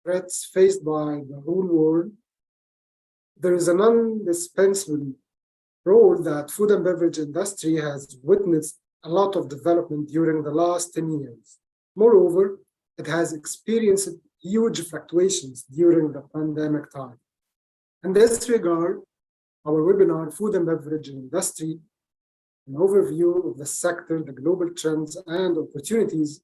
threats faced by the whole world, there is an indispensable role that food and beverage industry has witnessed a lot of development during the last 10 years. Moreover, it has experienced huge fluctuations during the pandemic time. In this regard, our webinar, Food and Beverage Industry, an overview of the sector, the global trends and opportunities,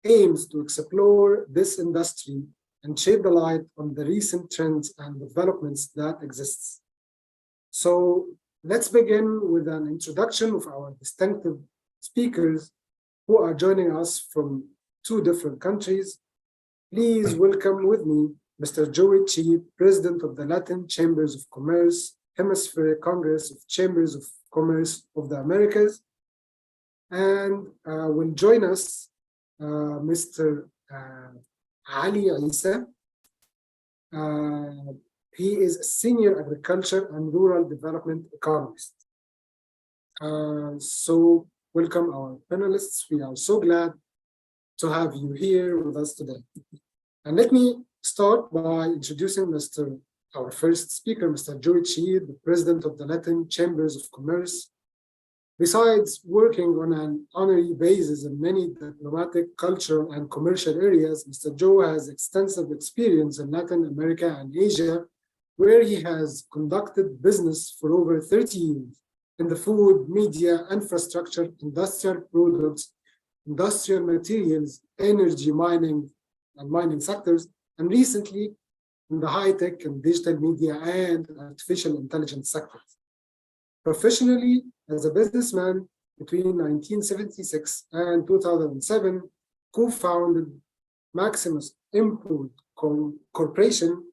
aims to explore this industry and shed the light on the recent trends and developments that exist. So let's begin with an introduction of our distinctive speakers who are joining us from 2 different countries. Please welcome with me Mr. Joey Cheat, President of the Latin Chambers of Commerce, Hemispheric Congress of Chambers of Commerce of the Americas. And will join us Mr. Ali Isa. He is a Senior Agriculture and Rural Development Economist. So welcome our panelists. We are so glad to have you here with us today. And let me start by introducing our first speaker, Mr. Joey Cheat, the President of the Latin Chambers of Commerce. Besides working on an honorary basis in many diplomatic, cultural, and commercial areas, Mr. Joe has extensive experience in Latin America and Asia, where he has conducted business for over 30 years in the food, media, infrastructure, industrial products, industrial materials, energy, mining, and mining sectors, and recently in the high-tech and digital media and artificial intelligence sectors. Professionally, as a businessman, between 1976 and 2007, co-founded Maximus Import Corporation,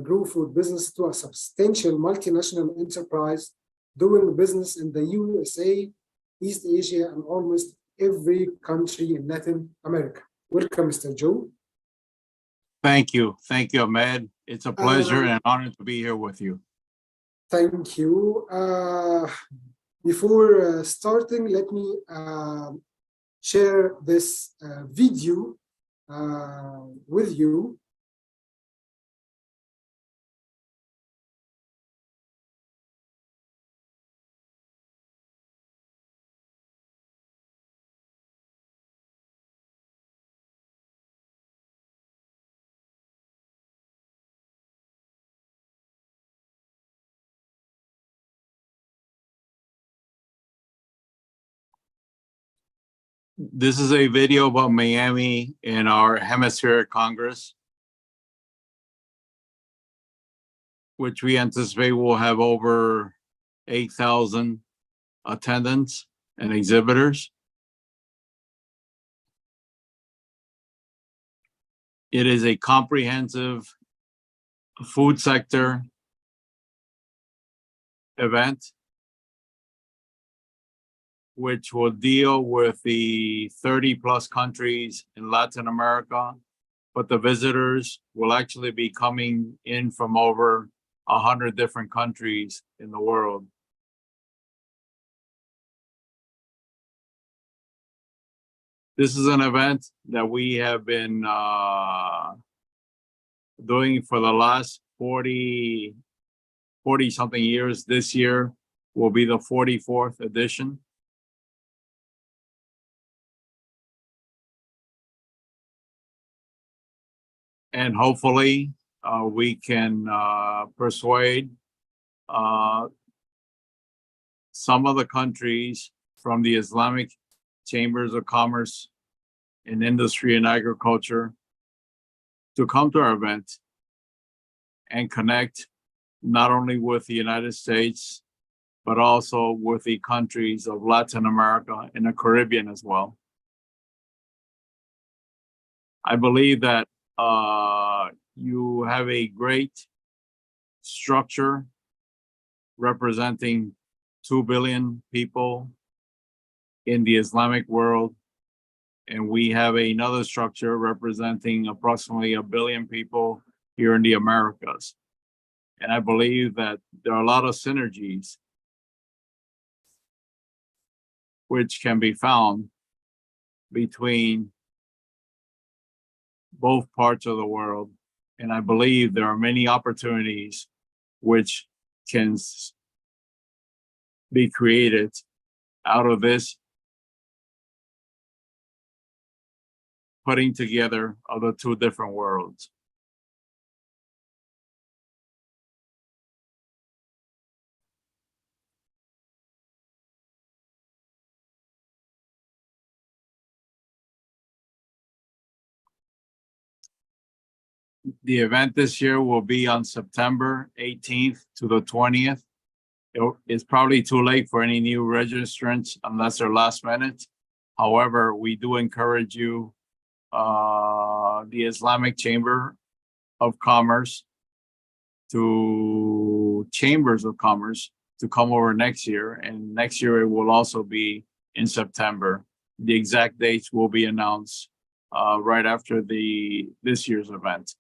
grew food business to a substantial multinational enterprise doing business in the USA, East Asia, and almost every country in Latin America. Welcome, Mr. Joe. Thank you. Thank you, Ahmed. It's a pleasure and an honor to be here with you. Thank you. Before starting, let me share this video with you. This is a video about Miami in our Hemispheric Congress, which we anticipate will have over 8,000 attendants and exhibitors. It is a comprehensive food sector event which will deal with the 30+ countries in Latin America, but the visitors will actually be coming in from over 100 different countries in the world. This is an event that we have been doing for the last 40 something years. This year will be the 44th edition. And hopefully we can persuade some of the countries from the Islamic Chambers of Commerce in Industry and Agriculture to come to our event and connect not only with the United States, but also with the countries of Latin America and the Caribbean as well. I believe that you have a great structure representing 2 billion people in the Islamic world, and we have another structure representing approximately 1 billion people here in the Americas. And I believe that there are a lot of synergies which can be found between both parts of the world And I believe there are many opportunities which can be created out of this putting together of the two different worlds. The event this year will be on September 18th to the 20th. It's probably too late for any new registrants unless they're last minute. However, we do encourage you, the Islamic Chamber of Commerce, Chambers of Commerce, to come over next year. And next year it will also be in September. The exact dates will be announced right after this year's event.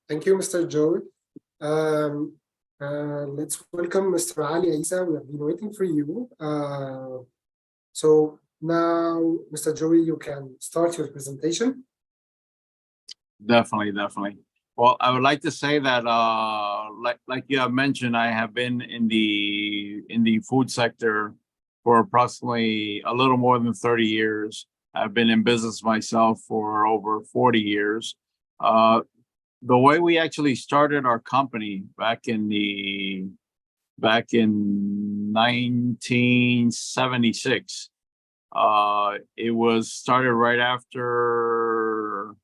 Thank you, Mr. Joey. Let's welcome Mr. Ali Isa. We have been waiting for you. So now, Mr. Joey, you can start your presentation. Definitely. Well, I would like to say that, like you have mentioned, I have been in the food sector for approximately a little more than 30 years. I've been in business myself for over 40 years. The way we actually started our company back in 1976, it was started right after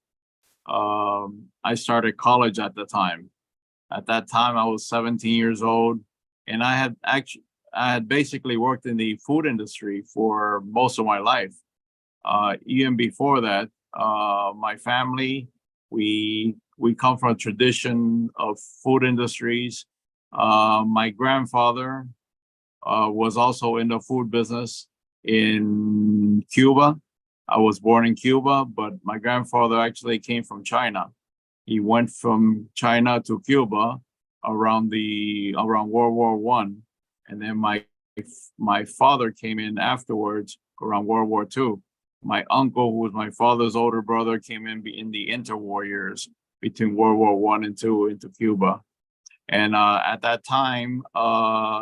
I started college at the time. At that time, I was 17 years old, and I had basically worked in the food industry for most of my life. Even before that, my family, we come from a tradition of food industries. My grandfather was also in the food business in Cuba. I was born in Cuba, but my grandfather actually came from China. He went from China to Cuba around World War I, and then my father came in afterwards around World War II. My uncle, who was my father's older brother, came in the interwar years between World War I and II into Cuba. And at that time,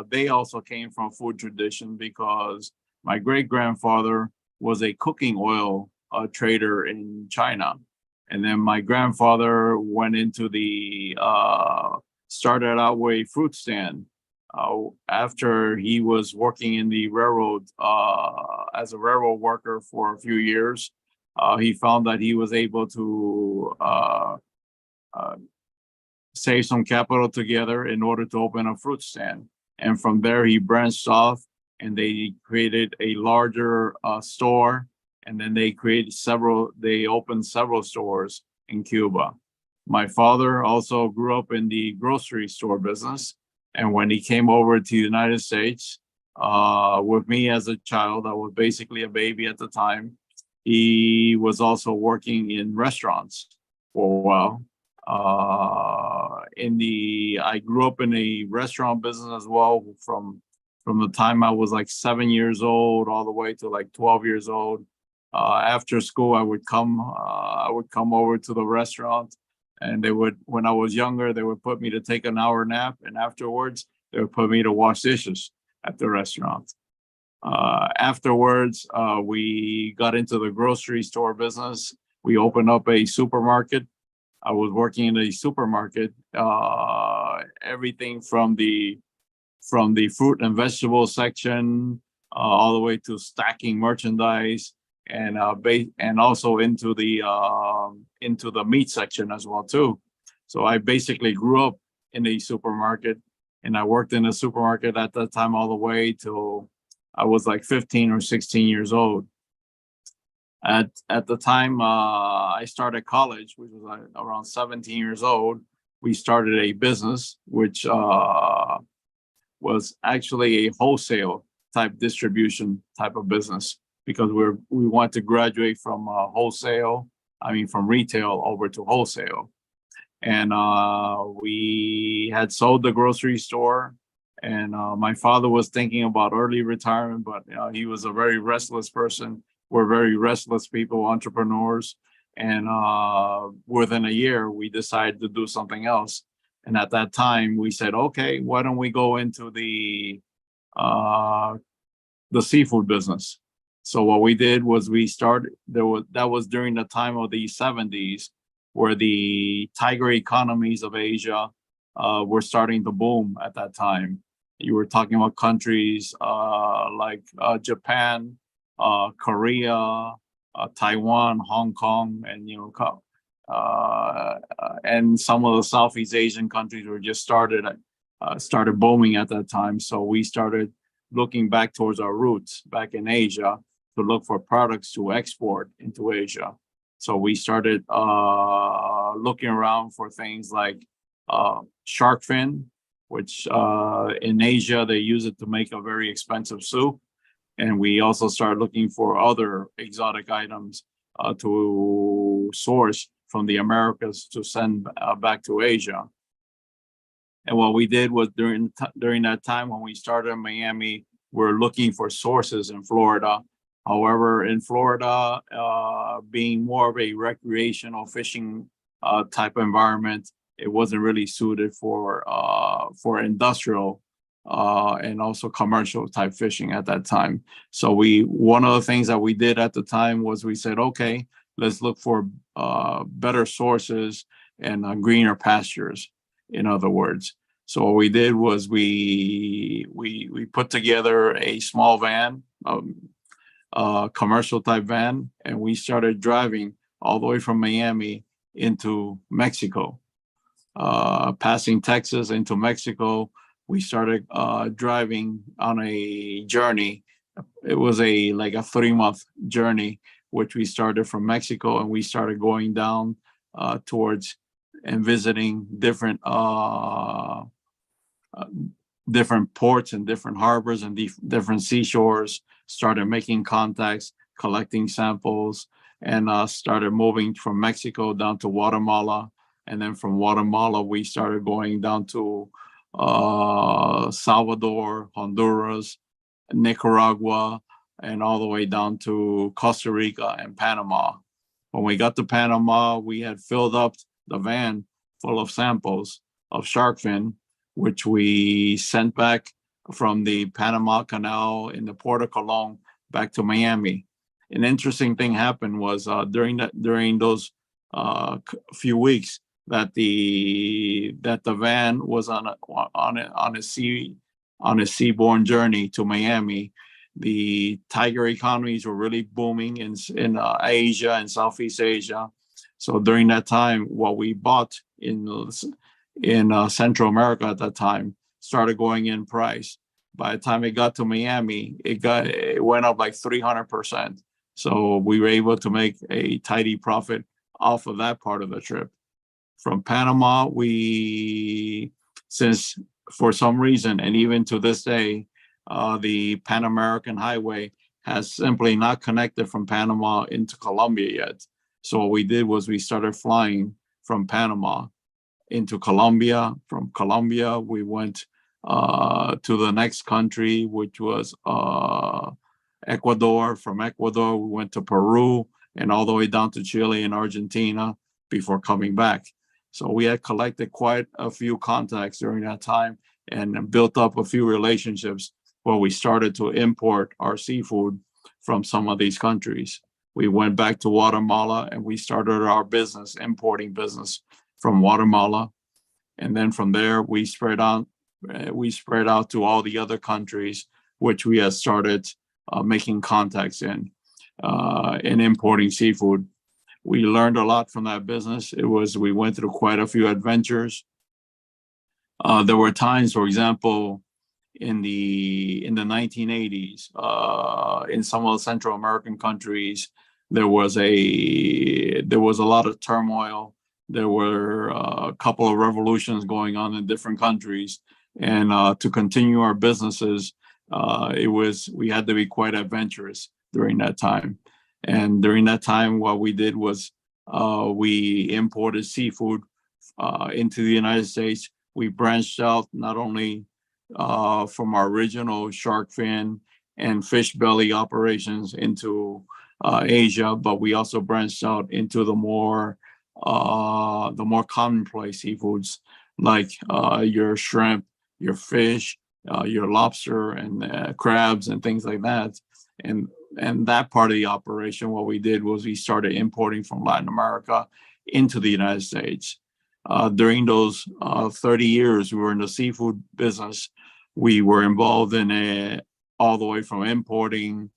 they also came from food tradition because my great-grandfather was a cooking oil trader in China. And then my grandfather went into started out with a fruit stand. After he was working in the railroad as a railroad worker for a few years, he found that he was able to save some capital together in order to open a fruit stand. And from there, he branched off and they created a larger store. And then they opened several stores in Cuba. My father also grew up in the grocery store business. And when he came over to the United States, with me as a child, I was basically a baby at the time. He was also working in restaurants for a while. I grew up in a restaurant business as well from the time I was like 7 years old all the way to like 12 years old. After school, I would come over to the restaurant, and when I was younger, they would put me to take an hour nap, and afterwards they would put me to wash dishes at the restaurant. Afterwards, we got into the grocery store business. We opened up a supermarket. I was working in a supermarket, everything from the fruit and vegetable section all the way to stacking merchandise, and also into the meat section as well too. So I basically grew up in a supermarket, and I worked in a supermarket at that time all the way till I was like 15 or 16 years old. At the time I started college, which was around 17 years old, we started a business which was actually a wholesale type distribution type of business, because we want to graduate from from retail over to wholesale. And we had sold the grocery store, and my father was thinking about early retirement, but he was a very restless person. We're very restless people, entrepreneurs. And within a year, we decided to do something else. And at that time, we said, okay, why don't we go into uh, the seafood business? So what we did was we started, that was during the time of the 70s, where the tiger economies of Asia were starting to boom at that time. You were talking about countries like Japan, Korea, Taiwan, Hong Kong, and and some of the Southeast Asian countries were just started booming at that time. So we started looking back towards our roots back in Asia to look for products to export into Asia. So we started looking around for things like shark fin, which in Asia they use it to make a very expensive soup. And we also started looking for other exotic items to source from the Americas to send back to Asia. And what we did was during that time when we started in Miami, we're looking for sources in Florida. However, in Florida, being more of a recreational fishing type environment, it wasn't really suited for industrial and also commercial type fishing at that time. So one of the things that we did at the time was we said, okay, let's look for better sources and greener pastures, in other words. So what we did was we put together a small van, commercial type van, and we started driving all the way from Miami into Mexico, passing Texas into Mexico. We started driving on a journey. It was like a 3-month journey, which we started from Mexico, and we started going down towards and visiting different ports and different harbors and different seashores, started making contacts, collecting samples, and started moving from Mexico down to Guatemala. And then from Guatemala, we started going down to Salvador, Honduras, Nicaragua, and all the way down to Costa Rica and Panama. When we got to Panama, we had filled up the van full of samples of shark fin, which we sent back from the Panama Canal in the Port of Colón back to Miami. An interesting thing happened was during those few weeks that the van was on a seaborne journey to Miami. The tiger economies were really booming in Asia and Southeast Asia. So during that time, what we bought in Central America at that time started going in price. By the time it got to Miami, it went up like 300%. So we were able to make a tidy profit off of that part of the trip. From Panama, since for some reason, and even to this day, the Pan American Highway has simply not connected from Panama into Colombia yet. So what we did was we started flying from Panama into Colombia. From Colombia, we went to the next country, which was Ecuador. From Ecuador, we went to Peru and all the way down to Chile and Argentina before coming back. So we had collected quite a few contacts during that time and built up a few relationships where we started to import our seafood from some of these countries. We went back to Guatemala and we started our importing business from Guatemala. And then from there, we spread out to all the other countries, which we had started making contacts in importing seafood. We learned a lot from that business. We went through quite a few adventures. There were times, for example, in the 1980s, in some of the Central American countries, there was a lot of turmoil. There were a couple of revolutions going on in different countries, and to continue our businesses, we had to be quite adventurous during that time. And during that time, what we did was we imported seafood into the United States. We branched out not only from our original shark fin and fish belly operations into Asia, but we also branched out into the more commonplace seafoods like your shrimp, your fish, your lobster, and crabs and things like that. And that part of the operation, what we did was we started importing from Latin America into the United States. During those 30 years we were in the seafood business, we were involved in all the way from importing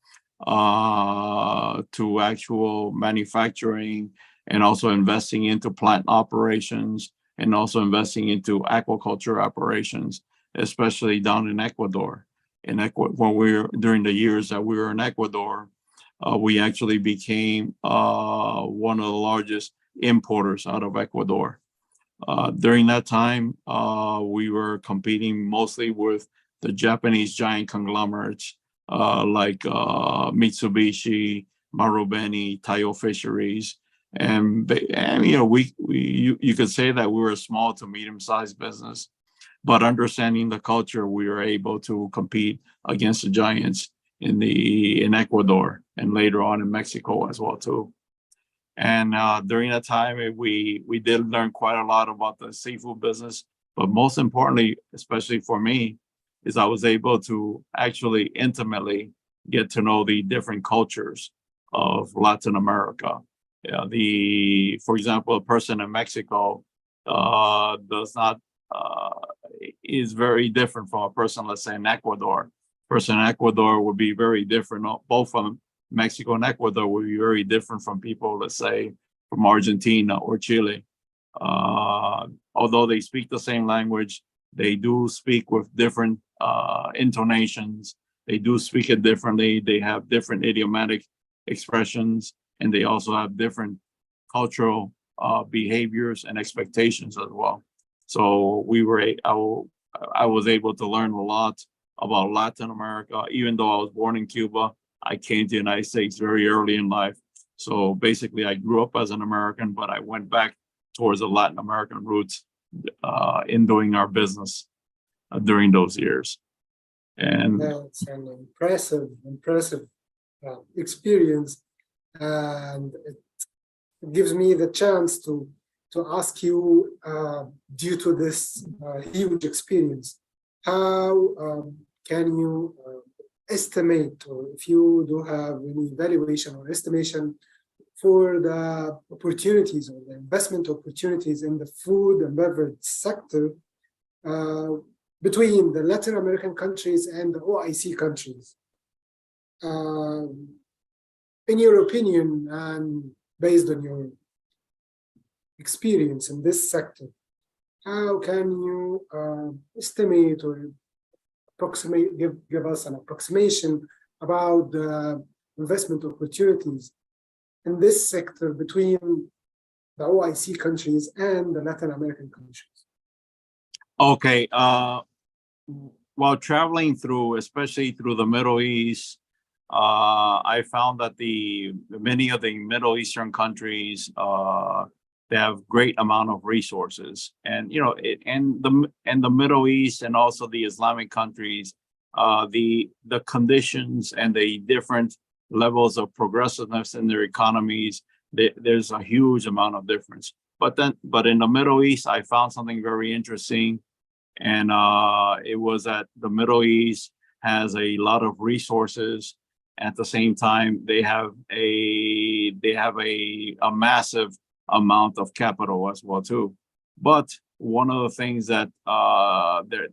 to actual manufacturing, and also investing into plant operations, and also investing into aquaculture operations, especially down in Ecuador. When during the years that we were in Ecuador, we actually became one of the largest importers out of Ecuador. During that time, we were competing mostly with the Japanese giant conglomerates like Mitsubishi, Marubeni, Taiyo Fisheries, and you know, you could say that we were a small to medium-sized business, but understanding the culture, we were able to compete against the giants in Ecuador, and later on in Mexico as well too. And during that time, we did learn quite a lot about the seafood business. But most importantly, especially for me, is I was able to actually intimately get to know the different cultures of Latin America. For example, a person in Mexico is very different from a person, let's say, in Ecuador. Person in Ecuador would be very different. Both from Mexico and Ecuador would be very different from people, let's say, from Argentina or Chile. Although they speak the same language, they do speak with different intonations. They do speak it differently. They have different idiomatic expressions, and they also have different cultural behaviors and expectations as well. So I was able to learn a lot about Latin America. Even though I was born in Cuba, I came to the United States very early in life. So basically, I grew up as an American, but I went back towards the Latin American roots in doing our business during those years. And that's an impressive experience, and it gives me the chance to ask you, due to this huge experience, how can you estimate, or if you do have any evaluation or estimation for the opportunities or the investment opportunities in the food and beverage sector between the Latin American countries and the OIC countries? In your opinion, and based on your experience in this sector, how can you estimate or approximate, give us an approximation about the investment opportunities in this sector between the OIC countries and the Latin American countries? okay, while traveling through, especially through the Middle East, I found that many of the Middle Eastern countries they have great amount of resources, and you know, and the Middle East and also the Islamic countries, the conditions and the different levels of progressiveness in their economies, there's a huge amount of difference. But in the Middle East, I found something very interesting, and it was that the Middle East has a lot of resources. At the same time, they have a massive amount of capital as well too. But one of the things that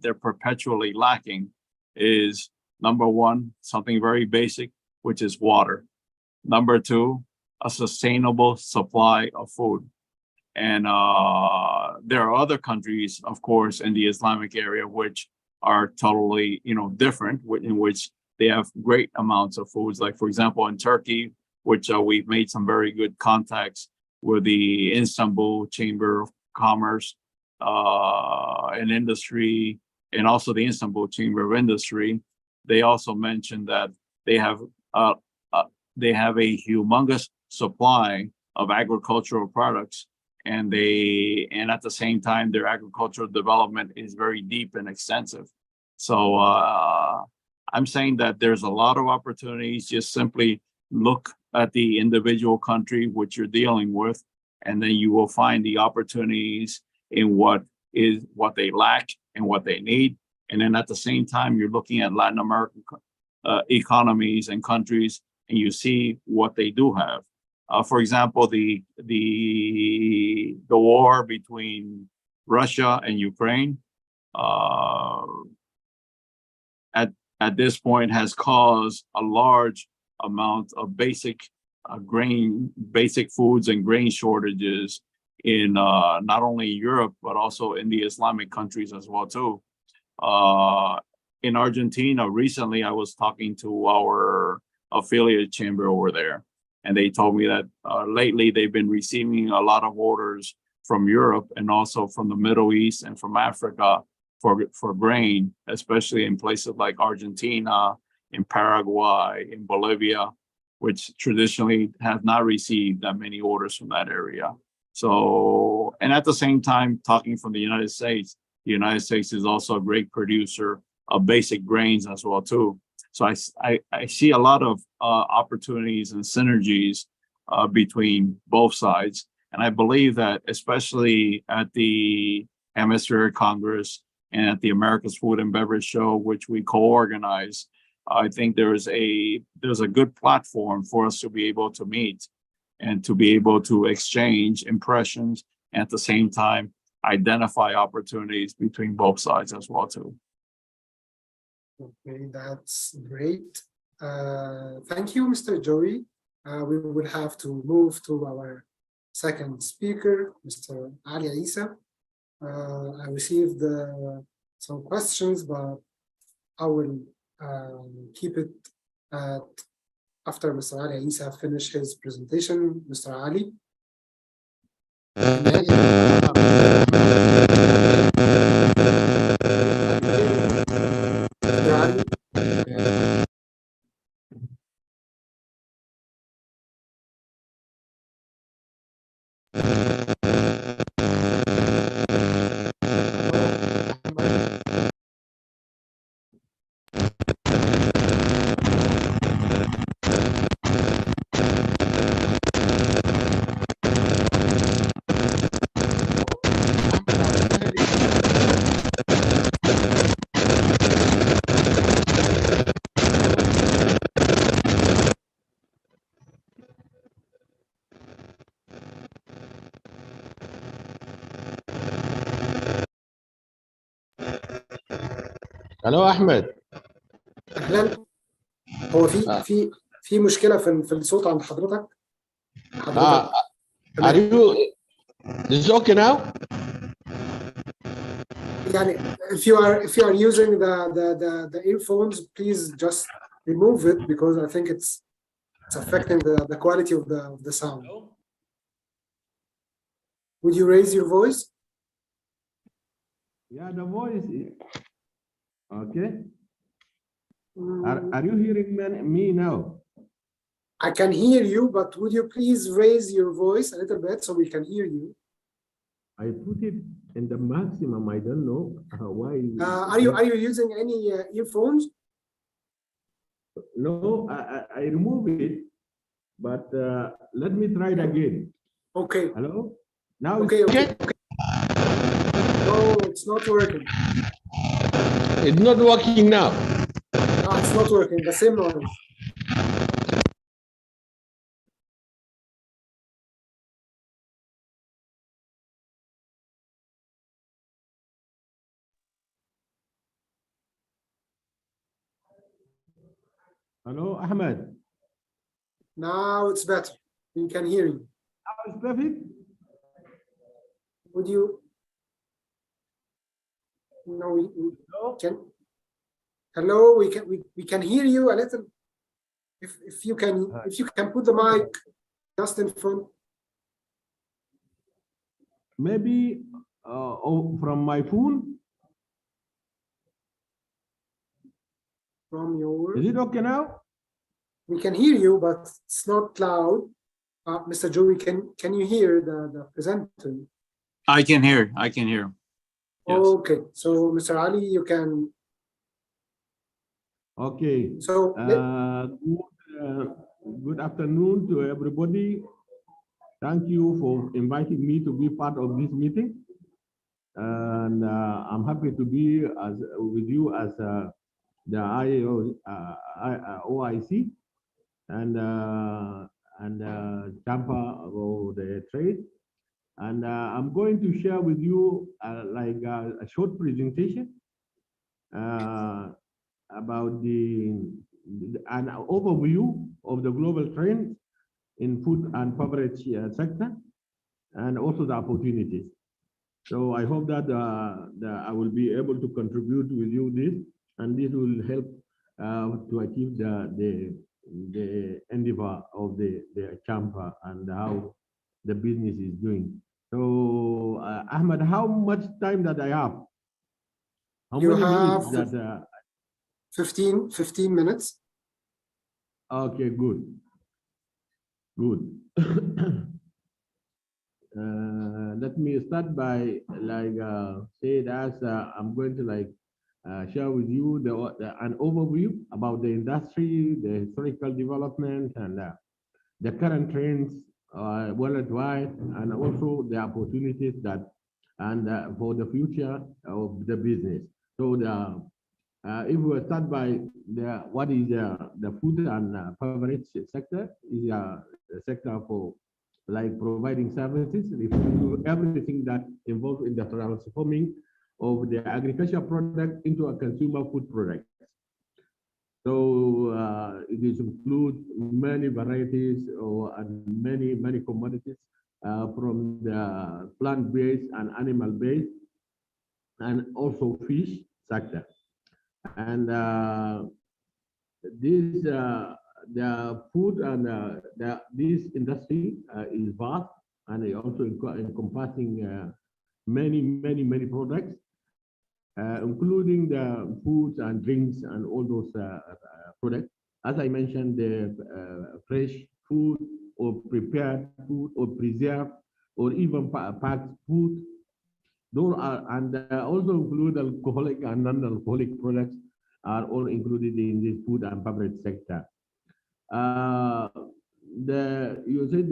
they're perpetually lacking is, number one, something very basic, which is water. Number two, a sustainable supply of food. And there are other countries, of course, in the Islamic area, which are totally, different, in which they have great amounts of foods. Like, for example, in Turkey, which we've made some very good contacts with the Istanbul Chamber of Commerce and Industry, and also the Istanbul Chamber of Industry. They also mentioned that they have a humongous supply of agricultural products, and at the same time, their agricultural development is very deep and extensive. So I'm saying that there's a lot of opportunities. Just simply look at the individual country which you're dealing with, and then you will find the opportunities in what they lack and what they need. And then at the same time, you're looking at Latin American economies and countries, and you see what they do have. For example, the war between Russia and Ukraine at this point has caused a large amount of basic foods and grain shortages in not only Europe but also in the Islamic countries as well too. In Argentina, recently I was talking to our affiliate chamber over there, and they told me that lately they've been receiving a lot of orders from Europe and also from the Middle East and from Africa for grain, especially in places like Argentina, in Paraguay, in Bolivia, which traditionally have not received that many orders from that area. So, and at the same time, talking from the United States is also a great producer of basic grains as well too. So I see a lot of opportunities and synergies between both sides. And I believe that especially at the Hemispheric Congress and at the America's Food and Beverage Show, which we co-organize, I think there's a good platform for us to be able to meet and to be able to exchange impressions, and at the same time identify opportunities between both sides as well too. Okay, that's great. Thank you, Mr. Joey. We will have to move to our second speaker, Mr. Ali Isa. I received some questions, but I will keep it after Mr. Ali Isa finish his presentation. Mr. Ali. الو احمد. اهلا. هو في مشكله في الصوت عند حضرتك؟ Are you this is okay now? يعني if you are using the earphones, please just remove it, because I think it's affecting the quality of the sound. Would you raise your voice? Yeah, the voice. Okay. Are you hearing me now? I can hear you, but would you please raise your voice a little bit so we can hear you? I put it in the maximum. I don't know why. Are you using any earphones? No, I remove it, but let me try it again. Okay. Hello? Now okay. Okay. No, it's not working. It's not working now. No, it's not working. The same noise. Hello, Ahmed. Now it's better. We can hear you. Now it's perfect. Would you? No, we can. Hello, we can hear you a little. If you can put the mic just in front. Maybe from my phone. From your. Is it okay now? We can hear you, but it's not loud. Mr. Joey, can you hear the presenter? I can hear. Yes. Okay, so Mr. Ali, you can. Okay. So Good afternoon to everybody. Thank you for inviting me to be part of this meeting. And I'm happy to be with you as the OIC and Chamber of the Trade. And I'm going to share with you a short presentation about an overview of the global trends in food and beverage sector, and also the opportunities. So I hope that, I will be able to contribute with you this, and this will help to achieve the endeavor of the chamber and how the business is doing. So Ahmed, how much time that I have? How You many have minutes that? 15 minutes. Okay, good. Good. Let me start by say that I'm going to share with you an overview about the industry, the historical development, and the current trends worldwide, and also the opportunities that and for the future of the business. So if we start by what is the food and beverage sector, is a sector for providing services, referring to everything that involves in the transforming of the agricultural product into a consumer food product. So it includes many varieties and many commodities from the plant-based and animal-based, and also fish sector. And the food and this industry is vast, and it also encompassing many products, including the foods and drinks and all those products. As I mentioned, the fresh food or prepared food or preserved or even packed food. Those are, and also include alcoholic and non-alcoholic products are all included in this food and beverage sector. You say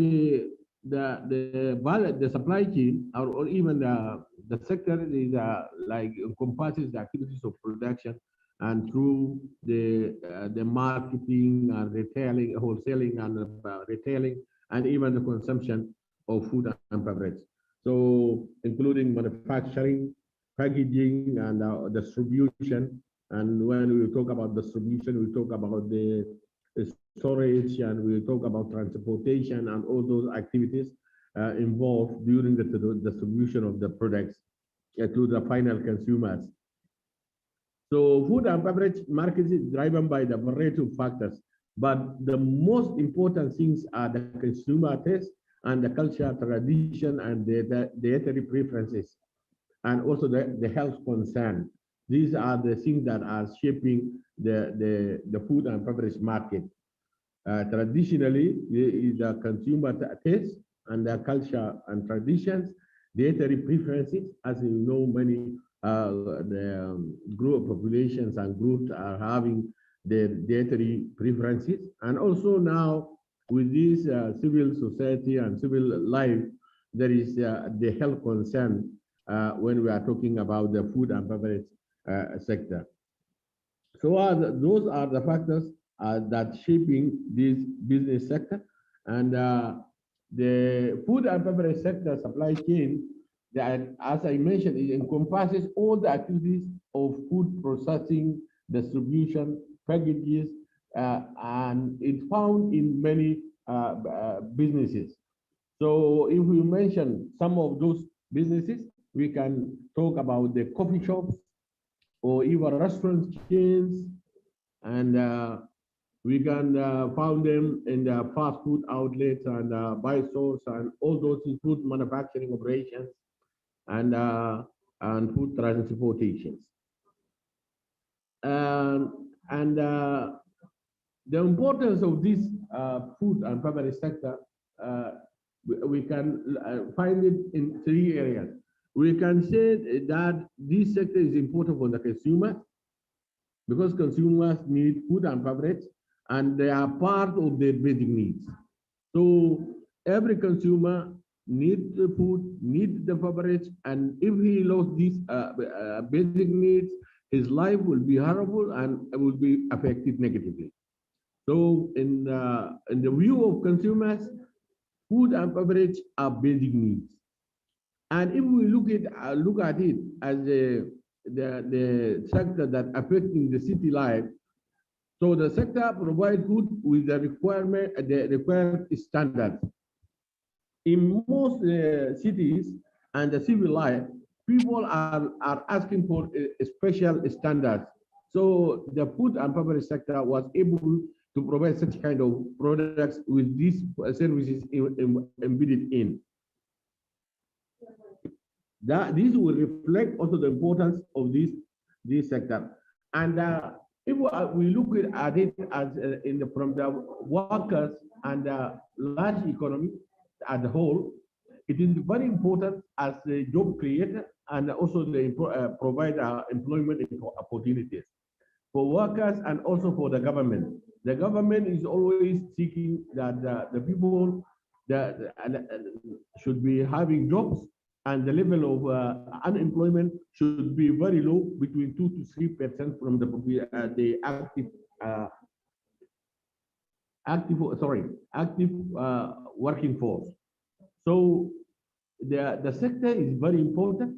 the supply chain or even the sector is encompasses the activities of production and through the marketing and retailing, wholesaling and retailing, and even the consumption of food and beverage. So including manufacturing, packaging, and distribution. And when we talk about distribution, we talk about the storage, and we talk about transportation and all those activities involved during the distribution of the products to the final consumers. So food and beverage market is driven by the variety of factors, but the most important things are the consumer taste and the culture, tradition, and the dietary preferences, and also the health concern. These are the things that are shaping the food and beverage market. Traditionally, the consumer taste and the culture and traditions, dietary preferences, as you know, many group populations and groups are having their dietary preferences, and also now with this civil society and civil life, there is the health concern when we are talking about the food and beverage sector. So those are the factors that shaping this business sector. And the food and beverage sector supply chain, that, as I mentioned, it encompasses all the activities of food processing, distribution, packages, and it's found in many businesses. So if we mention some of those businesses, we can talk about the coffee shops or even restaurant chains, and we can find them in the fast food outlets and buy stores, and all those food manufacturing operations and food transportations. And the importance of this food and beverage sector, we can find it in 3 areas. We can say that this sector is important for the consumer, because consumers need food and beverage, and they are part of their basic needs. So every consumer needs the food, needs the beverage, and if he lost these basic needs, his life will be horrible and will be affected negatively. So in the view of consumers, food and beverage are basic needs. And if we look at it as the sector that affecting the city life, so the sector provides food with the required standards. In most cities and the civil life, people are asking for special standards. So the food and beverage sector was able to provide such kind of products with these services embedded in. This will reflect also the importance of this sector. And if we look at it as from the workers and the large economy as a whole, it is very important as a job creator and also the provide employment opportunities for workers and also for the government. The government is always seeking that the people that should be having jobs, and the level of unemployment should be very low, between 2 to 3% from the active working force. So the sector is very important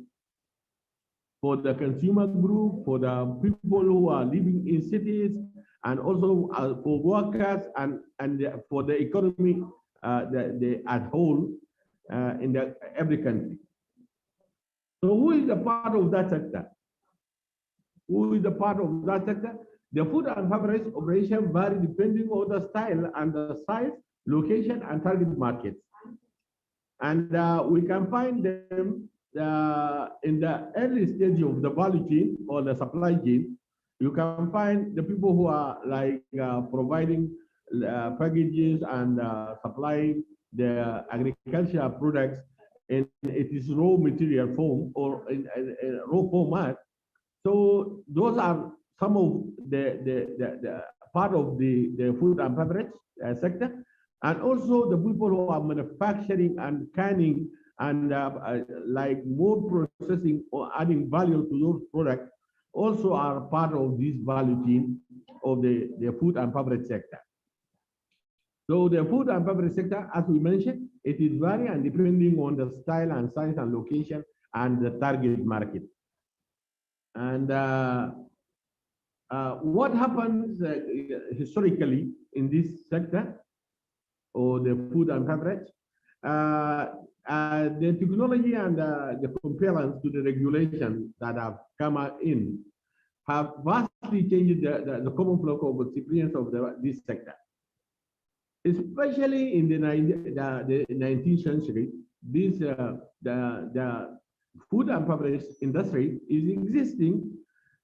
for the consumer group, for the people who are living in cities, and also for workers and for the economy as whole in every country. So who is a part of that sector? Who is a part of that sector? The food and beverage operation vary depending on the style and the size, location, and target markets. And we can find them in the early stage of the value chain or the supply chain. You can find the people who are like providing packages and supplying the agricultural products in its raw material form or in raw format. So those are some of the part of the food and beverage sector, and also the people who are manufacturing and canning and like more processing or adding value to those products also are part of this value chain of the food and beverage sector. So the food and beverage sector, as we mentioned, it is vary and depending on the style and size and location and the target market. And what happens historically in this sector or the food and beverage, the technology and the compliance to the regulation that have come in have vastly changed the common flow of experience of this sector. Especially in the 19th century, the food and beverage industry is existing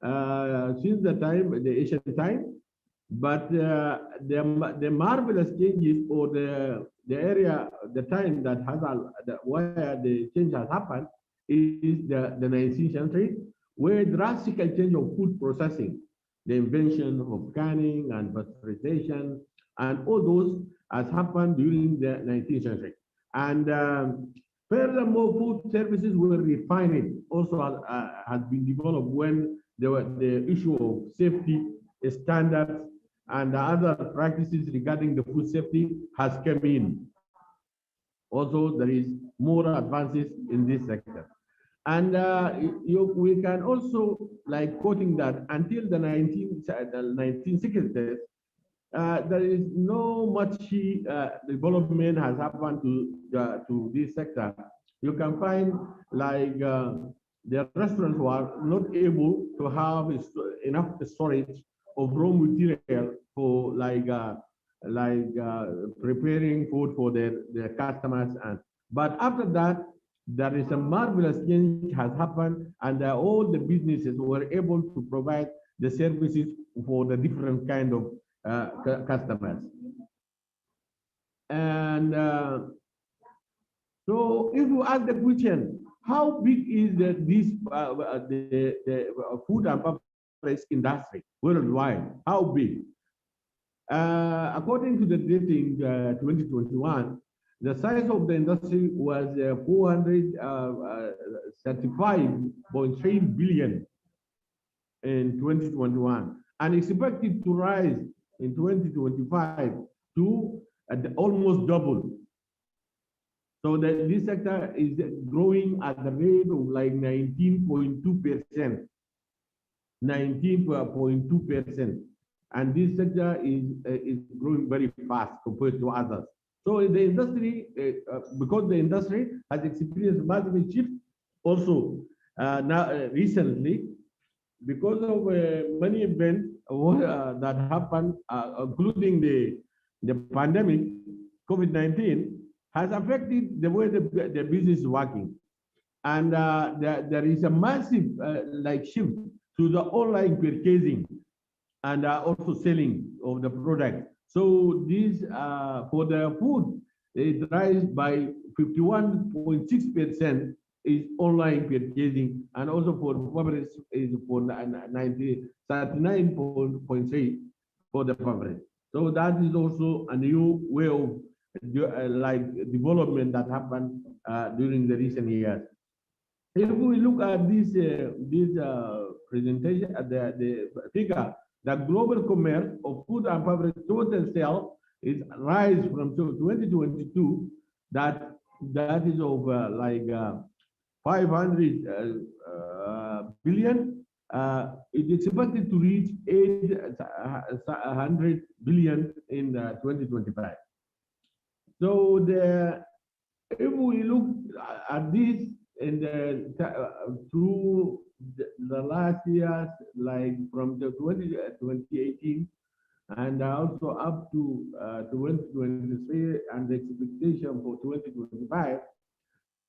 since the ancient time, but the marvelous changes or the area, the time that has where the change has happened is the 19th century, where drastic change of food processing, the invention of canning and pasteurization, and all those has happened during the 19th century. And furthermore, food services were refined, also has been developed when the issue of safety standards and other practices regarding the food safety has come in. Also, there is more advances in this sector. And we can also, like quoting that, until the 1960s, there is no much development has happened to this sector. You can find like the restaurants were not able to have enough storage of raw material for preparing food for their customers. But after that, there is a marvelous change has happened, and all the businesses were able to provide the services for the different kind of customers. And so if you ask the question, how big is the food and beverage industry worldwide? How big? According to the data in 2021, the size of the industry was 435.3 billion in 2021 and expected to rise in 2025 to almost double. So this sector is growing at the rate of like 19.2%, 19.2%. And this sector is growing very fast compared to others. So the industry, because the industry has experienced massive shift also now recently, because of many events that happened, including the pandemic, COVID-19, has affected the way the business is working. And there is a massive like shift to the online purchasing and also selling of the product. So this for the food, it rise by 51.6% is online purchasing, and also for beverage is for 39.3 for the beverage. So that is also a new way of like development that happened during the recent years. If we look at this presentation, the figure, the global commerce of food and beverage total sale is rise from 2022 that is over like 500 billion. It is expected to reach 800 billion in 2025. So if we look at this in through the last years, like from the 2018 and also up to 2023 and the expectation for 2025,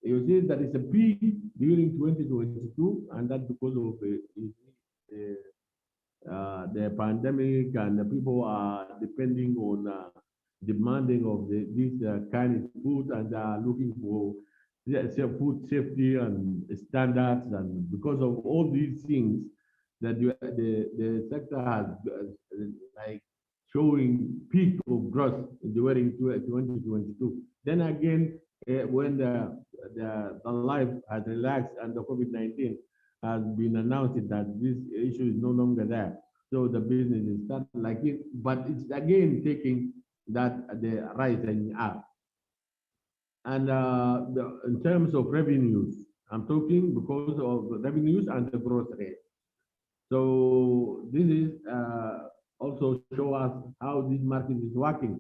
you see there is a peak during 2022, and that's because of the pandemic, and the people are depending on demanding of this kind of food, and are looking for food safety and standards, and because of all these things, that the sector has like showing peak of growth during 2022. Then again, when the life has relaxed and the COVID-19 has been announced that this issue is no longer there, so the business is starting like it, but it's again taking that the rising up. And in terms of revenues, I'm talking because of the revenues and the growth rate. So this is also show us how this market is working.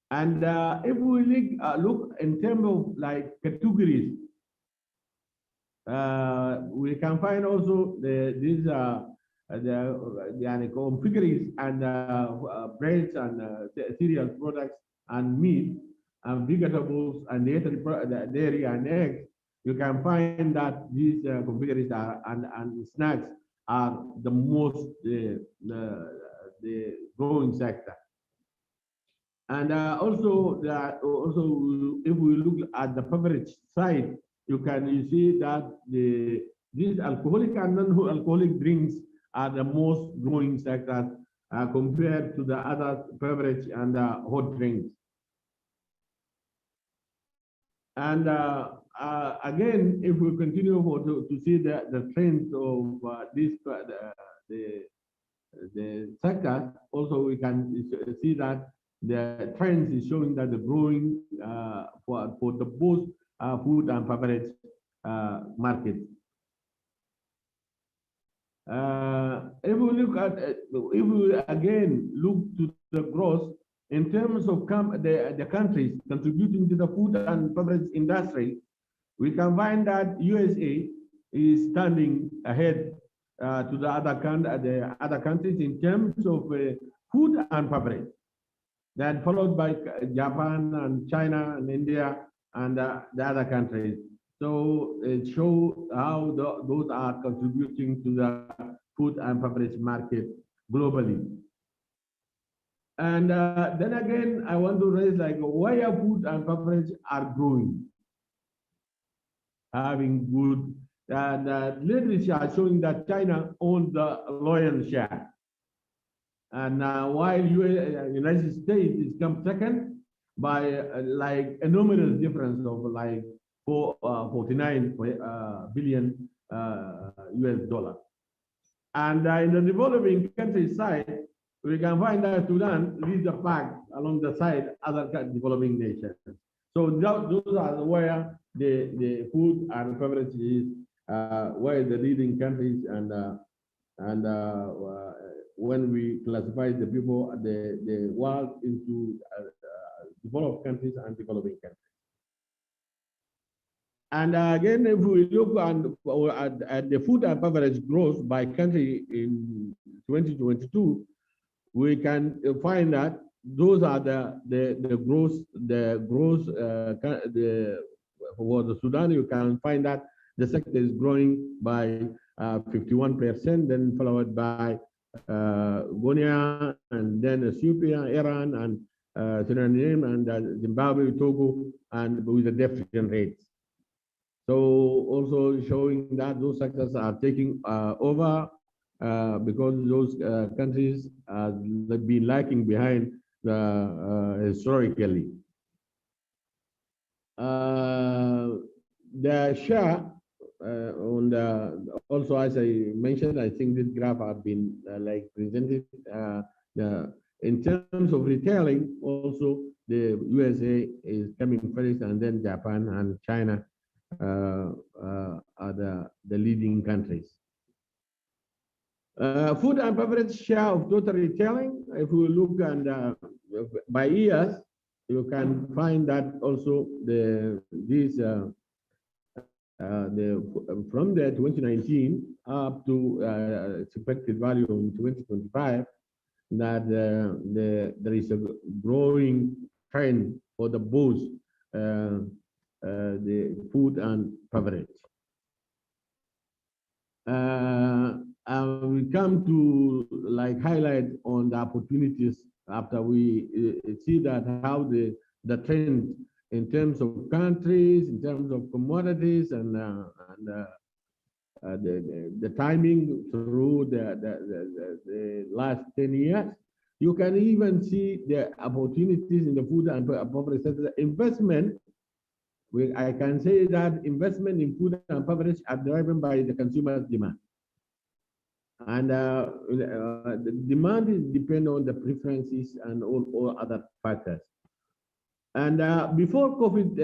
And if we look in terms of like categories, we can find also these configurations and breads and cereal products and meat and vegetables and dairy and eggs. You can find that these configurations and snacks are the most the growing sector. And also if we look at the beverage side, you see that these alcoholic and non-alcoholic drinks are the most growing sectors compared to the other beverage and hot drinks. And again, if we continue to see the trends of the sector, also we can see that the trends is showing that the growing for the both food and beverage market. If we look at, if we again look to the growth in terms of the countries contributing to the food and beverage industry, we can find that USA is standing ahead to the other countries in terms of food and beverage. Then followed by Japan and China and India and the other countries. So it shows how those are contributing to the food and beverage market globally. And then again, I want to raise like why are food and beverage are growing, having good, and literature showing that China owns the lion's share. And while United States is come second by like a nominal difference of like 49 billion US dollar. And in the developing countries side, we can find that Sudan leads the pack along the side other developing nations. So those are where the food and beverage is, where the leading countries and when we classify the people, the world into developed countries and developing countries. And again, if we look at the food and beverage growth by country in 2022, we can find that those are the growth for the Sudan. You can find that the sector is growing by 51%, then followed by Guinea, and then Ethiopia, Iran, and Suriname, and Zimbabwe, Togo, and with the different rates. So also showing that those sectors are taking over because those countries have been lagging behind historically. The share on also, as I mentioned, I think this graph have been like presented. In terms of retailing, also the USA is coming first, and then Japan and China are the leading countries. Food and beverage share of total retailing, if we look at by years, you can find that also from the 2019 up to expected value in 2025, that there is a growing trend for the both the food and beverage. We come to like highlight on the opportunities after we see that how the trend in terms of countries, in terms of commodities, and the timing through the last 10 years. You can even see the opportunities in the food and beverage sector. Investment, I can say that investment in food and beverage are driven by the consumer's demand. And the demand is depend on the preferences and all other factors. And before COVID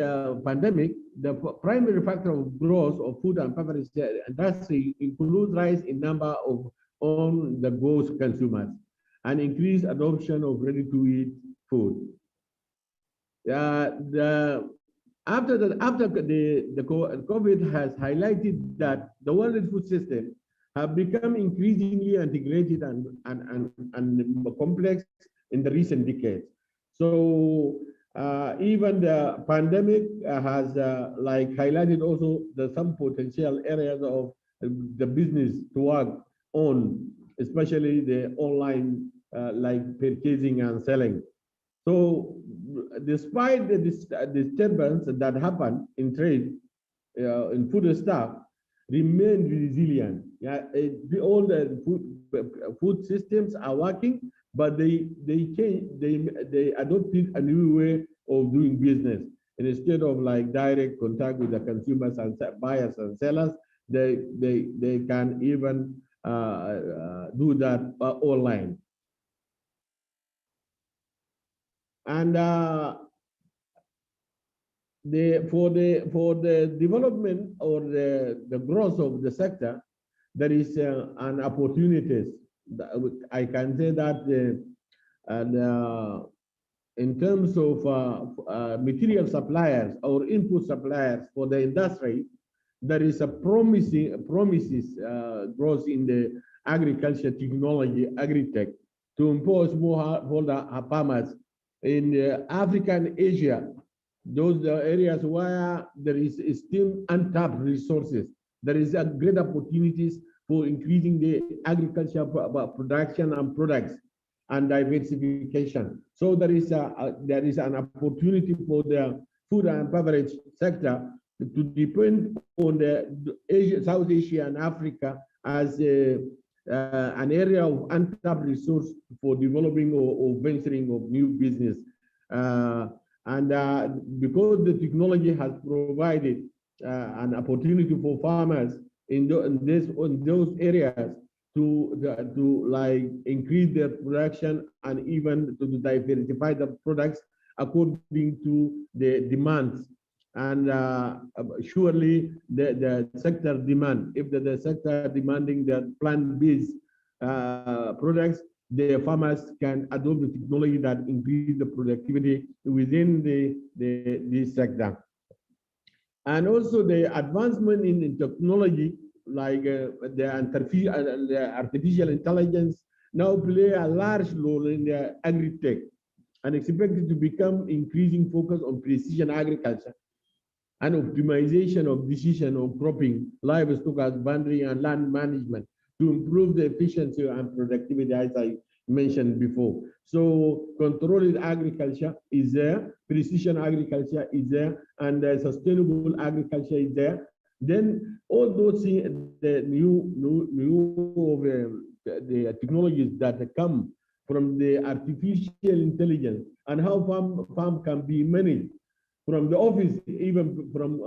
pandemic, the primary factor of growth of food and beverage industry includes rise in number of on-the-go consumers and increased adoption of ready-to-eat food. After the COVID has highlighted that the world food system have become increasingly integrated and complex in the recent decades. So even the pandemic has like highlighted also some potential areas of the business to work on, especially the online like purchasing and selling. So despite the disturbance that happened in trade, in food stuff, remain resilient. Yeah, all the food systems are working, but they adopted a new way of doing business. And instead of like direct contact with the consumers and buyers and sellers, they can even do that online. And for the development or the growth of the sector, there is an opportunities. I can say that in terms of material suppliers or input suppliers for the industry, there is a promises growth in the agriculture technology, agri-tech, to impose more farmers in Africa and Asia. Those areas where there is still untapped resources. There is a great opportunities for increasing the agriculture production and products and diversification. So there is an opportunity for the food and beverage sector to depend on the South Asia and Africa as an area of untapped resource for developing or venturing of new business. Because the technology has provided an opportunity for farmers in those areas to like increase their production and even to diversify the products according to the demands. And surely the sector demand, if the sector demanding the plant-based products, the farmers can adopt the technology that increase the productivity within this sector. And also the advancement in technology, like the artificial intelligence, now play a large role in the agri-tech and expected to become increasing focus on precision agriculture and optimization of decision on cropping, livestock husbandry, and land management to improve the efficiency and productivity, as I mentioned before. So controlled agriculture is there, precision agriculture is there, and sustainable agriculture is there. Then all those the the technologies that come from the artificial intelligence and how farm can be managed from the office, even from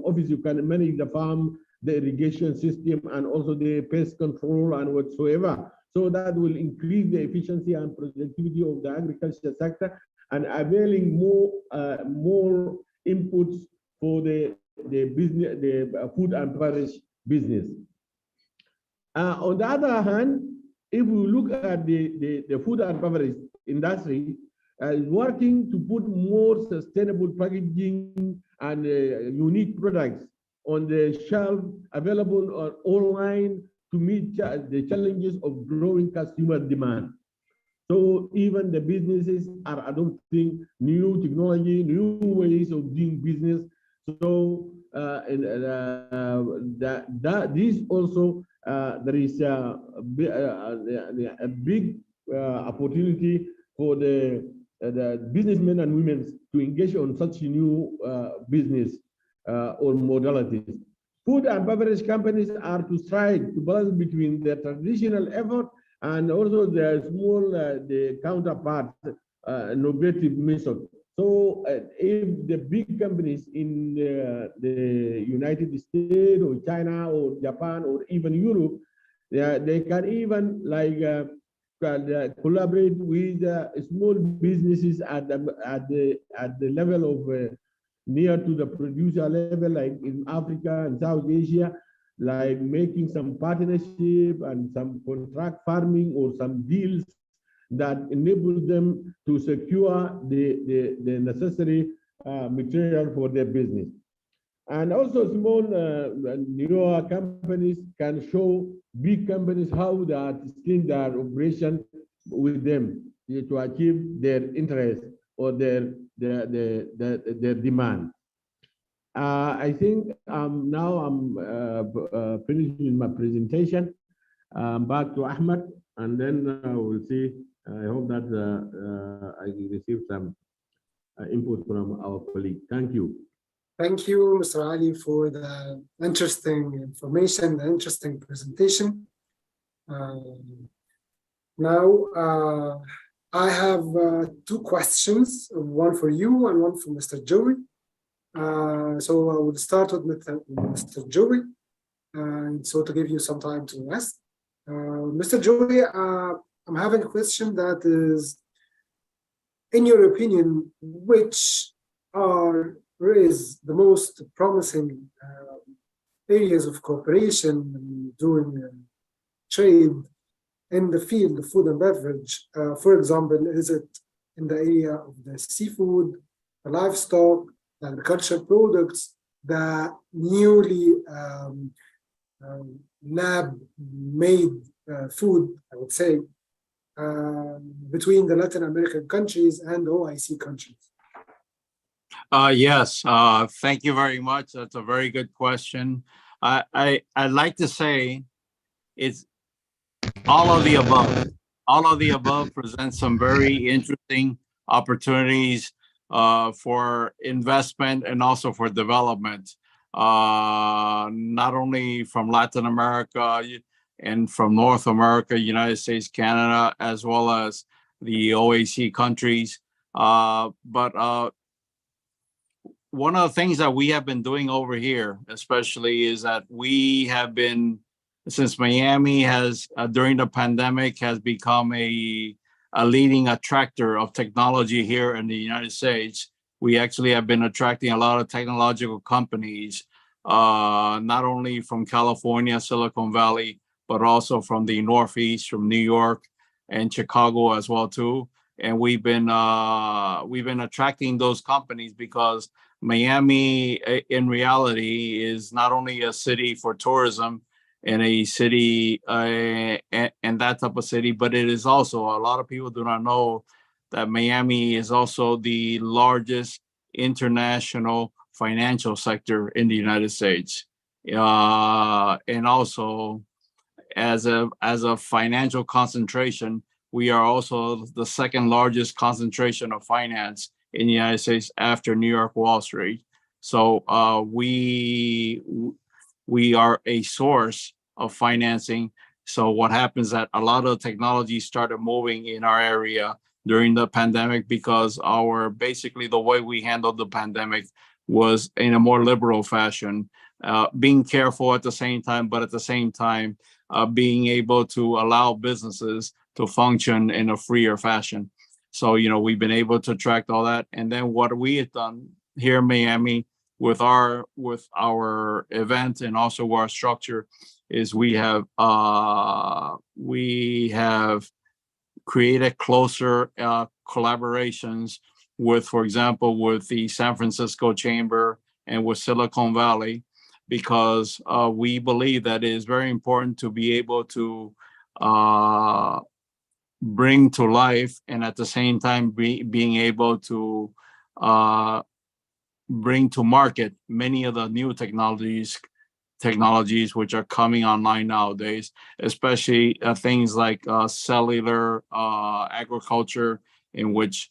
office, you can manage the farm, the irrigation system, and also the pest control and whatsoever. So that will increase the efficiency and productivity of the agriculture sector and availing more inputs for the business, the food and beverage business. On the other hand, if we look at the food and beverage industry, is working to put more sustainable packaging and unique products on the shelf available online to meet the challenges of growing consumer demand. So even the businesses are adopting new technology, new ways of doing business. So this also there is a big opportunity for the businessmen and women to engage on such new business or modalities. Food and beverage companies are to strive to balance between their traditional effort and also the small the counterpart innovative method. So if the big companies in the United States or China or Japan or even Europe, they can even like collaborate with small businesses at the level of near to the producer level, like in Africa and South Asia, like making some partnership and some contract farming or some deals that enable them to secure the necessary material for their business. And also small newer companies can show big companies how they are scaling their operation with them to achieve their interest or their demand. I think now I'm finishing my presentation. Back to Ahmed, and then we'll see. I hope that I receive some input from our colleague. Thank you. Thank you, Mr. Ali, for the interesting information, the interesting presentation. Now, I have two questions, one for you and one for Mr. Joey. So I will start with Mr. Joey, so to give you some time to rest. Mr. Joey, I'm having a question that is, in your opinion, which is the most promising areas of cooperation and doing trade in the field of food and beverage? For example, is it in the area of the seafood, the livestock, the agricultural products, the newly lab-made food, I would say, between the Latin American countries and OIC countries? Yes, thank you very much. That's a very good question. I'd like to say it's all of the above. All of the above presents some very interesting opportunities for investment and also for development, not only from Latin America. and from North America, United States, Canada, as well as the OAC countries. But one of the things that we have been doing over here, especially, is that we have been, since Miami has, during the pandemic, has become a leading attractor of technology here in the United States. We actually have been attracting a lot of technological companies, not only from California, Silicon Valley, but also from the Northeast, from New York and Chicago as well too. And we've been attracting those companies because Miami, in reality, is not only a city for tourism and a city and that type of city, but it is also, a lot of people do not know that Miami is also the largest international financial sector in the United States. And also, as a financial concentration, we are also the second largest concentration of finance in the United States after New York Wall Street. So we are a source of financing. So what happens that a lot of technology started moving in our area during the pandemic, because basically the way we handled the pandemic was in a more liberal fashion, being careful at the same time, but at the same time being able to allow businesses to function in a freer fashion. So, we've been able to attract all that. And then what we have done here in Miami with our event and also our structure is we have created closer collaborations with, for example, with the San Francisco Chamber and with Silicon Valley, because we believe that it is very important to be able to bring to life, and at the same time being able to bring to market many of the new technologies which are coming online nowadays, especially things like cellular agriculture, in which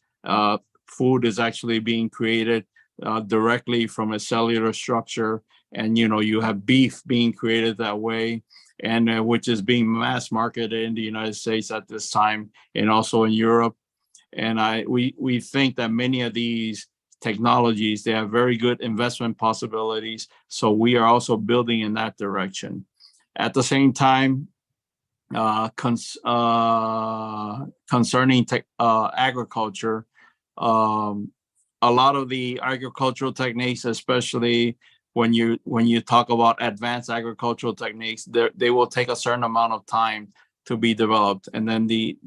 food is actually being created directly from a cellular structure. And, you have beef being created that way, and which is being mass marketed in the United States at this time, and also in Europe. And we think that many of these technologies, they have very good investment possibilities. So we are also building in that direction. At the same time, concerning agriculture, a lot of the agricultural techniques, especially when you talk about advanced agricultural techniques, they will take a certain amount of time to be developed, and then the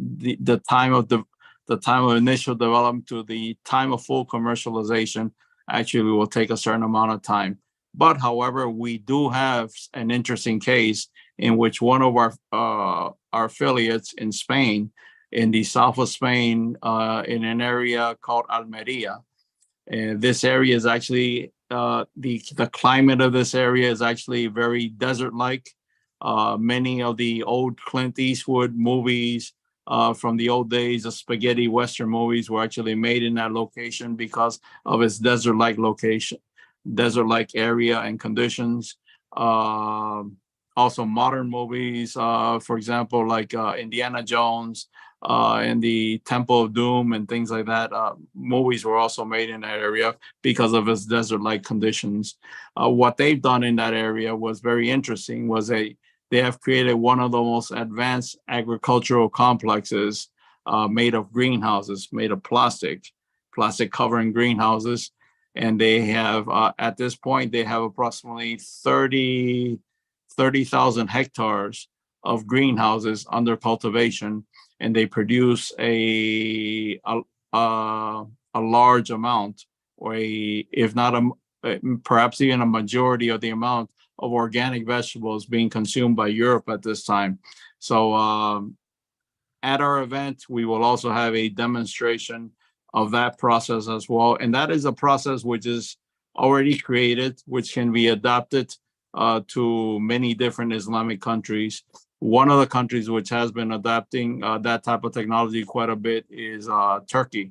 time of initial development to the time of full commercialization actually will take a certain amount of time. But however, we do have an interesting case in which one of our affiliates in Spain, in the south of Spain, in an area called Almeria. And this area is actually the climate of this area is actually very desert-like. Many of the old Clint Eastwood movies from the old days of spaghetti Western movies were actually made in that location because of its desert-like location, desert-like area and conditions. Also modern movies, for example, like Indiana Jones and the Temple of Doom and things like that. Movies were also made in that area because of its desert-like conditions. What they've done in that area was very interesting. They have created one of the most advanced agricultural complexes made of greenhouses, made of plastic covering greenhouses. And they have, at this point, they have approximately 30,000 hectares of greenhouses under cultivation, and they produce a large amount, or if not perhaps even a majority of the amount of organic vegetables being consumed by Europe at this time. So at our event, we will also have a demonstration of that process as well. And that is a process which is already created, which can be adapted to many different Islamic countries. One of the countries which has been adapting that type of technology quite a bit is Turkey.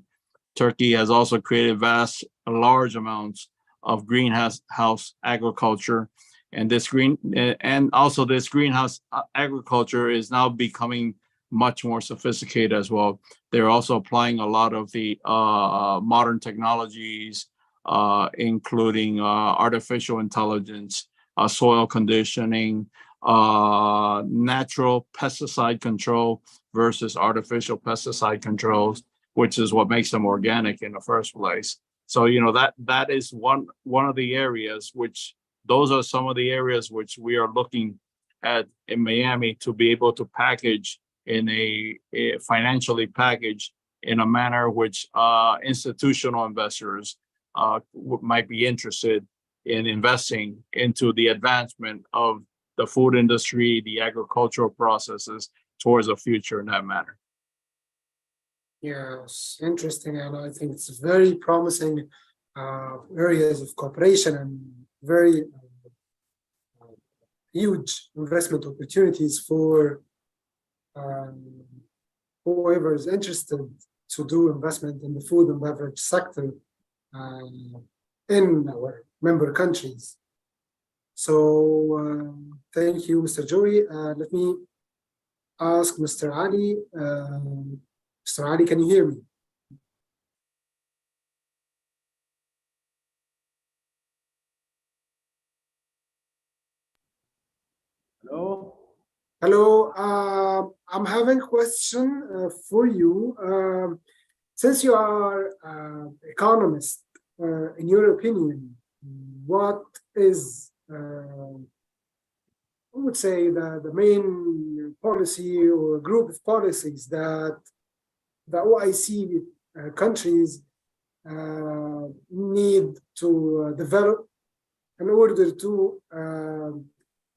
Turkey has also created large amounts of greenhouse agriculture. And also this greenhouse agriculture is now becoming much more sophisticated as well. They're also applying a lot of the modern technologies, including artificial intelligence, soil conditioning, natural pesticide control versus artificial pesticide controls, which is what makes them organic in the first place. So, that is one of the areas which, those are some of the areas which we are looking at in Miami to be able to package in a financially package in a manner which institutional investors might be interested in investing into the advancement of the food industry, the agricultural processes towards a future in that manner. Yes, interesting, and I think it's very promising areas of cooperation and very huge investment opportunities for whoever is interested to do investment in the food and beverage sector in our member countries. So thank you, Mr. Joey. Let me ask Mr. Ali. Mr. Ali, can you hear me? Hello. Hello. I'm having a question for you. Since you are economist, in your opinion, what is, I would say, the main policy or group of policies that the OIC countries need to develop in order to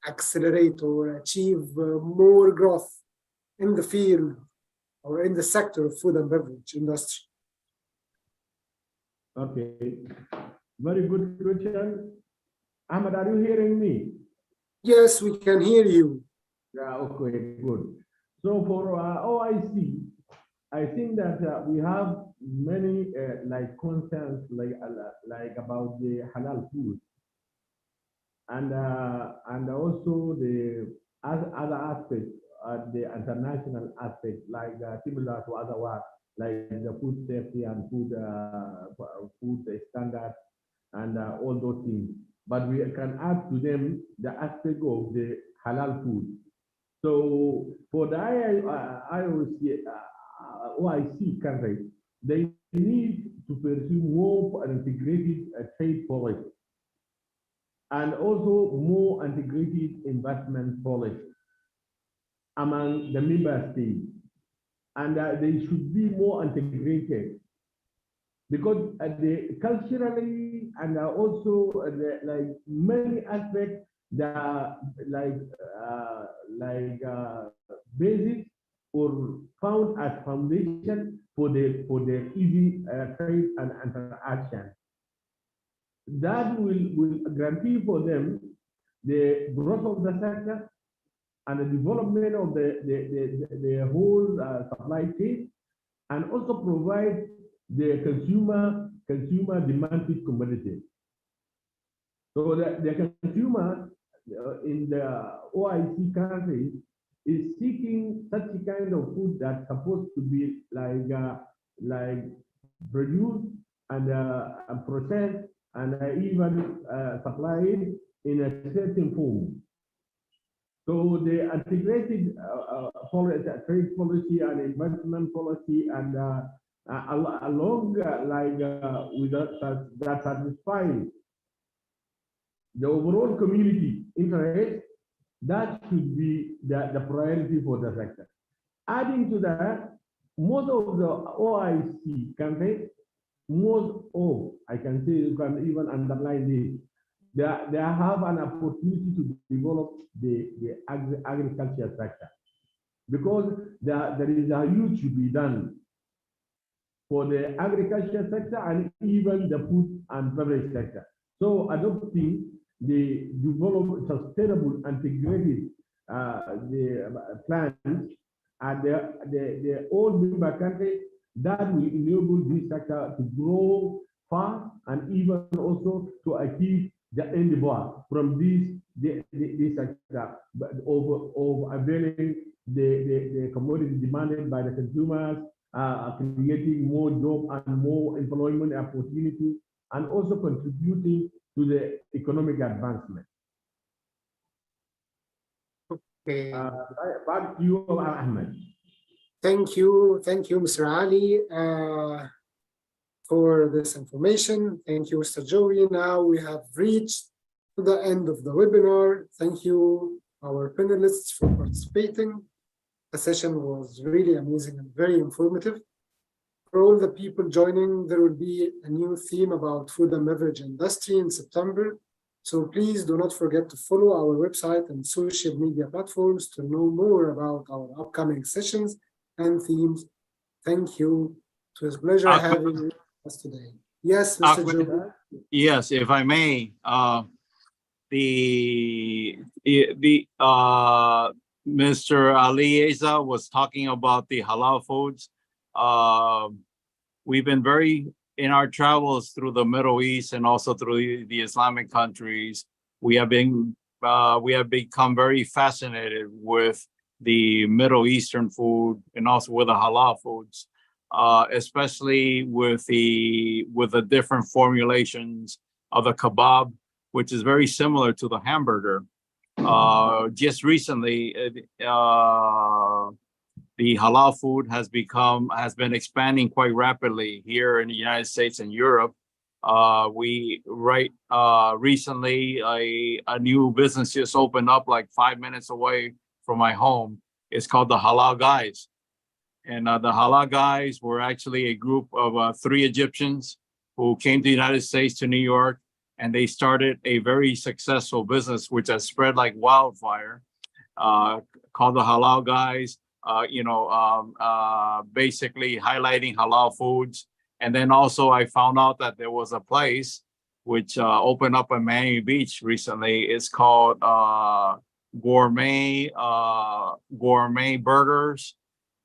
accelerate or achieve more growth in the field or in the sector of food and beverage industry? Okay, very good question. Ahmed, are you hearing me? Yes, we can hear you. Yeah, okay, good. So for OIC, I think that we have many concerns like about the halal food, and also the other aspects, the international aspect, like similar to other work, like the food safety and food standards and all those things. But we can add to them the aspect of the halal food. So for the OIC countries, they need to pursue more integrated trade policy and also more integrated investment policy among the member states. And they should be more integrated because culturally and also like many aspects that basis or found as foundation for the easy trade and interaction. That will guarantee for them the growth of the sector and the development of the whole supply chain, and also provide the consumer demanded commodity. So the consumer in the OIC countries is seeking such a kind of food that's supposed to be like produced and processed and even supplied in a certain form. So the integrated trade policy and investment policy and along with that satisfies the overall community interest, that should be the priority for the sector. Adding to that, most of the OIC countries, I can say, you can even underline this, they have an opportunity to develop the agriculture sector, because there is a huge to be done for the agriculture sector and even the food and beverage sector. So adopting the develop sustainable integrated the plans and the old member countries, that will enable this sector to grow fast and even also to achieve end bar from this of availing the commodity demanded by the consumers, creating more job and more employment opportunity, and also contributing to the economic advancement. Okay. Back to you, Ahmed. Thank you, Mr. Ali, for this information. Thank you, Mr. Joey. Now we have reached to the end of the webinar. Thank you, our panelists, for participating. The session was really amazing and very informative. For all the people joining, there will be a new theme about food and beverage industry in September. So please do not forget to follow our website and social media platforms to know more about our upcoming sessions and themes. Thank you. It was a pleasure having us today. Yes, Mr. Joe. Yes, if I may, Mr. Ali was talking about the halal foods. We've been very, in our travels through the Middle East and also through the Islamic countries, we have become very fascinated with the Middle Eastern food and also with the halal foods, especially with the different formulations of the kebab, which is very similar to the hamburger. Just recently, the halal food has been expanding quite rapidly here in the United States and Europe. Recently a new business just opened up like 5 minutes away from my home. It's called the Halal Guys. And the Halal Guys were actually a group of 3 Egyptians who came to the United States, to New York, and they started a very successful business which has spread like wildfire, called the Halal Guys. Basically highlighting halal foods. And then also I found out that there was a place which opened up in Miami Beach recently. It's called gourmet burgers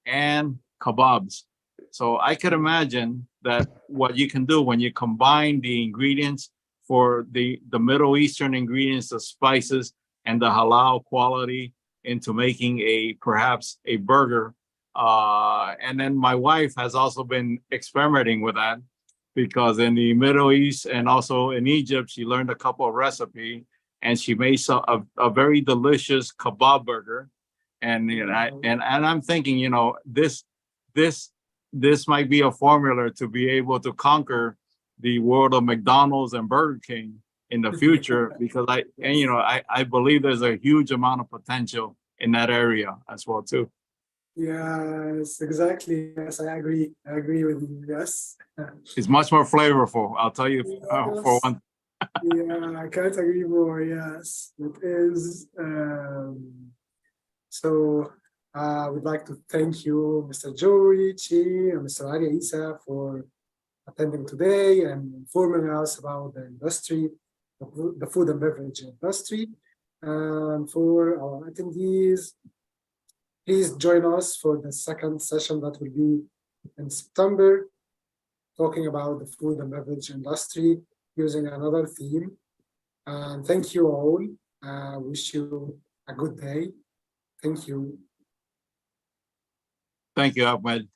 and kebabs. So I could imagine that what you can do when you combine the ingredients for the Middle Eastern ingredients, the spices and the halal quality, into making perhaps a burger. And then my wife has also been experimenting with that, because in the Middle East and also in Egypt, she learned a couple of recipes and she made a very delicious kebab burger. And I'm thinking, this might be a formula to be able to conquer the world of McDonald's and Burger King in the future, because I believe there's a huge amount of potential in that area as well too. Yes, exactly. Yes, I agree. I agree with you. Yes. It's much more flavorful, I'll tell you, Yes. for one. Yeah, I can't agree more. Yes, it is. So I would like to thank you, Mr. Joey, Chi, and Mr. Ali Isa, for attending today and informing us about the industry, the food and beverage industry. And for our attendees, please join us for the second session that will be in September, talking about the food and beverage industry using another theme. And thank you all. Wish you a good day. Thank you. Thank you, Ahmed.